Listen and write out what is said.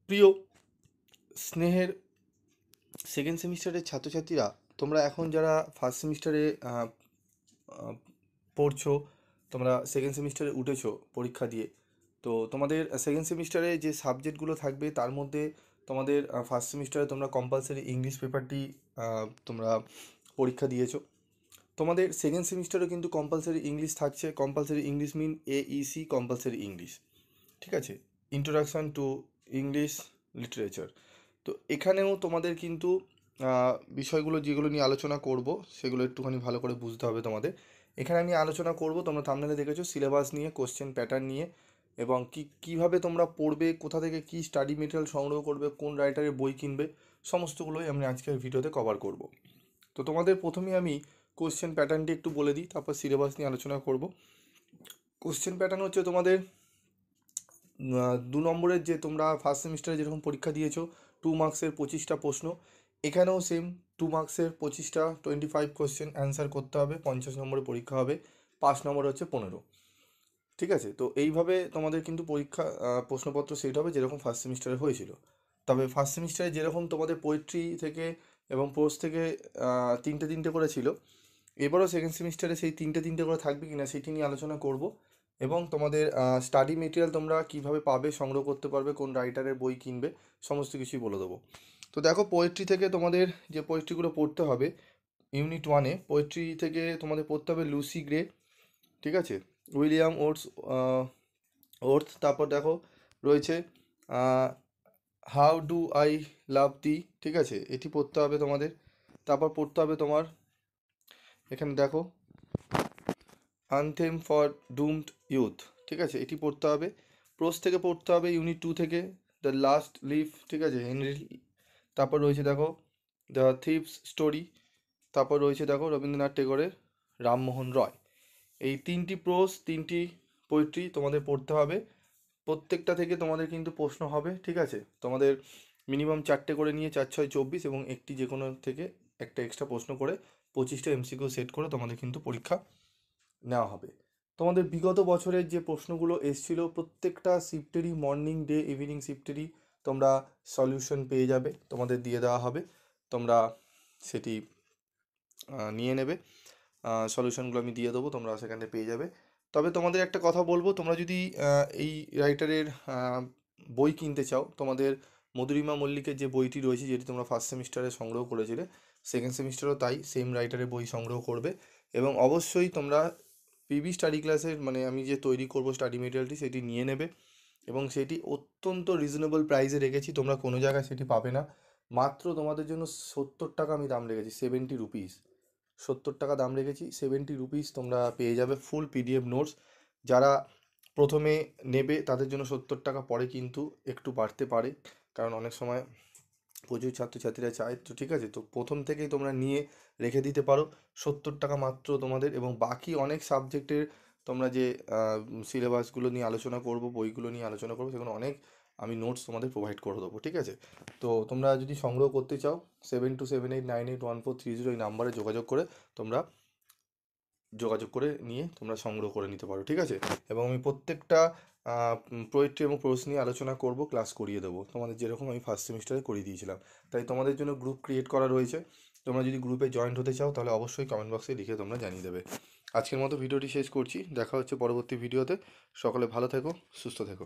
প্রিয় স্নেহের সেকেন্ড সেমিস্টারের ছাত্রছাত্রীরা, তোমরা এখন যারা ফার্স্ট সেমিস্টারে পড়ছো, তোমরা সেকেন্ড সেমিস্টারে উঠেছো পরীক্ষা দিয়ে। তো তোমাদের সেকেন্ড সেমিস্টারে যে সাবজেক্টগুলো থাকবে তার মধ্যে তোমাদের ফার্স্ট সেমিস্টারে তোমরা কম্পালসারি ইংলিশ পেপারটি তোমরা পরীক্ষা দিয়েছো। তোমাদের সেকেন্ড সেমিস্টারেও কিন্তু কম্পালসারি ইংলিশ থাকছে। কম্পালসারি ইংলিশ মিন AEC কম্পালসারি ইংলিশ, ঠিক আছে, ইন্ট্রোডাকশান টু ইংলিশ লিটারেচার। তো এখানেও তোমাদের কিন্তু বিষয়গুলো যেগুলো নিয়ে আলোচনা করব সেগুলো একটুখানি ভালো করে বুঝতে হবে তোমাদের। এখানে আমি আলোচনা করব, তোমরা থাম্বনেলে দেখেছো, সিলেবাস নিয়ে, কোশ্চেন প্যাটার্ন নিয়ে, এবং কীভাবে তোমরা পড়বে, কোথা থেকে কী স্টাডি মেটেরিয়াল সংগ্রহ করবে, কোন রাইটারের বই কিনবে, সমস্তগুলোই আমি আজকের ভিডিওতে কভার করব। তো তোমাদের প্রথমে আমি কোশ্চেন প্যাটার্নটি একটু বলে দিই, তারপর সিলেবাস নিয়ে আলোচনা করব। কোশ্চেন প্যাটার্ন হচ্ছে তোমাদের 2 নম্বরের, যে তোমরা ফার্স্ট সেমিস্টারে যেরকম পরীক্ষা দিয়েছো 2 মার্কসের 25টা প্রশ্ন, এখানেও সেম 2 মার্কসের 25টা 25 কোশ্চেন অ্যান্সার করতে হবে। 50 নম্বরের পরীক্ষা হবে, 5 নম্বর হচ্ছে 15। ঠিক আছে, তো এইভাবে তোমাদের কিন্তু পরীক্ষা প্রশ্নপত্র সেট হবে যেরকম ফার্স্ট সেমিস্টারে হয়েছিল। তবে ফার্স্ট সেমিস্টারে যেরকম তোমাদের পোয়েট্রি থেকে এবং প্রোজ থেকে 3টে করে ছিল, এবারও সেকেন্ড সেমিস্টারে সেই 3টে করে থাকবে কিনা সেটি নিয়ে আলোচনা করব। এবং তোমাদের স্টাডি মেটেরিয়াল তোমরা কিভাবে পাবে, সংগ্রহ করতে পারবে, কোন রাইটারের বই কিনবে, সমস্ত কিছুই বলে দেবো। তো দেখো, পোয়েট্রি থেকে তোমাদের যে পোয়েট্রিগুলো পড়তে হবে, ইউনিট 1-এ পোয়েট্রি থেকে তোমাদের পড়তে হবে লুসি গ্রে, ঠিক আছে, উইলিয়াম ওর্থ। তারপর দেখো রয়েছে হাউ ডু আই লাভ দি, ঠিক আছে, এটি পড়তে হবে তোমাদের। তারপর পড়তে হবে তোমার, এখানে দেখো, আনথেম ফর ডুমড ইউথ, ঠিক আছে, এটি পড়তে হবে। প্রোজ থেকে পড়তে হবে ইউনিট 2 থেকে দ্য লাস্ট লিফ, ঠিক আছে, হেনরি। তারপর রয়েছে দেখো দ্য থিপস স্টোরি। তারপর রয়েছে দেখো রবীন্দ্রনাথ টেগোরের রামমোহন রয়। এই 3টি প্রোজ, 3টি পোয়েট্রি তোমাদের পড়তে হবে। প্রত্যেকটা থেকে তোমাদের কিন্তু প্রশ্ন হবে, ঠিক আছে। তোমাদের মিনিমাম 4টে করে নিয়ে 4 6 24, এবং একটি যে কোনো থেকে একটা এক্সট্রা প্রশ্ন করে 25টা MCQ সেট করে তোমাদের কিন্তু পরীক্ষা নেওয়া হবে। তোমাদের বিগত বছরের যে প্রশ্নগুলো এসেছিলো প্রত্যেকটা শিফটেরই, মর্নিং ডে ইভিনিং শিফটেরই তোমরা সলিউশন পেয়ে যাবে, তোমাদের দিয়ে দেওয়া হবে। তোমরা সেটি নিয়ে নেবে, সলিউশনগুলো আমি দিয়ে দেবো, তোমরা সেখানে পেয়ে যাবে। তবে তোমাদের একটা কথা বলবো, তোমরা যদি এই রাইটারের বই কিনতে চাও, তোমাদের মধুরিমা মল্লিকের যে বইটি রয়েছে, যেটি তোমরা ফার্স্ট সেমিস্টারে সংগ্রহ করেছিলে, সেকেন্ড সেমিস্টারও তাই সেম রাইটারের বই সংগ্রহ করবে। এবং অবশ্যই তোমরা পিবি স্টাডি ক্লাসের, মানে আমি যে তৈরি করব স্টাডি মেটেরিয়ালটি, সেটি নিয়ে নেবে। এবং সেটি অত্যন্ত রিজনেবল প্রাইসে রেখেছি, তোমরা কোনো জায়গায় সেটি পাবে না। মাত্র তোমাদের জন্য 70 টাকা আমি দাম রেখেছি, 70 রুপিস, 70 টাকা দাম রেখেছি। 70 রুপিস তোমরা পেয়ে যাবে ফুল PDF নোটস। যারা প্রথমে নেবে তাদের জন্য 70 টাকা, পরে কিন্তু একটু বাড়তে পারে, কারণ অনেক সময় প্রচুর ছাত্রছাত্রীরা চায়। তো ঠিক আছে, তো প্রথম থেকেই তোমরা নিয়ে রেখে দিতে পারো। 70 টাকা মাত্র তোমাদের। এবং বাকি অনেক সাবজেক্টের তোমরা যে সিলেবাসগুলো নিয়ে আলোচনা করব, বইগুলো নিয়ে আলোচনা করবো, সেগুলো অনেক আমি নোটস তোমাদের প্রোভাইড করে দেবো, ঠিক আছে। তো তোমরা যদি সংগ্রহ করতে চাও 7278981430 এই নাম্বারে যোগাযোগ করে নিয়ে তোমরা সংগ্রহ করে নিতে পারো, ঠিক আছে। এবং আমি প্রত্যেকটা পোয়েট্রি এবং প্রোজ নিয়ে আলোচনা করব, ক্লাস করিয়ে দেবো, তোমাদের যেরকম আমি ফার্স্ট সেমিস্টারে করিয়ে দিয়েছিলাম। তাই তোমাদের জন্য গ্রুপ ক্রিয়েট করা রয়েছে। তোমরা যদি গ্রুপে জয়েন্ট হতে চাও তাহলে অবশ্যই কমেন্ট বক্সে লিখে তোমরা জানিয়ে দেবে। আজকের মতো ভিডিওটি শেষ করছি, দেখা হচ্ছে পরবর্তী ভিডিওতে। সকলে ভালো থেকো, সুস্থ থেকো।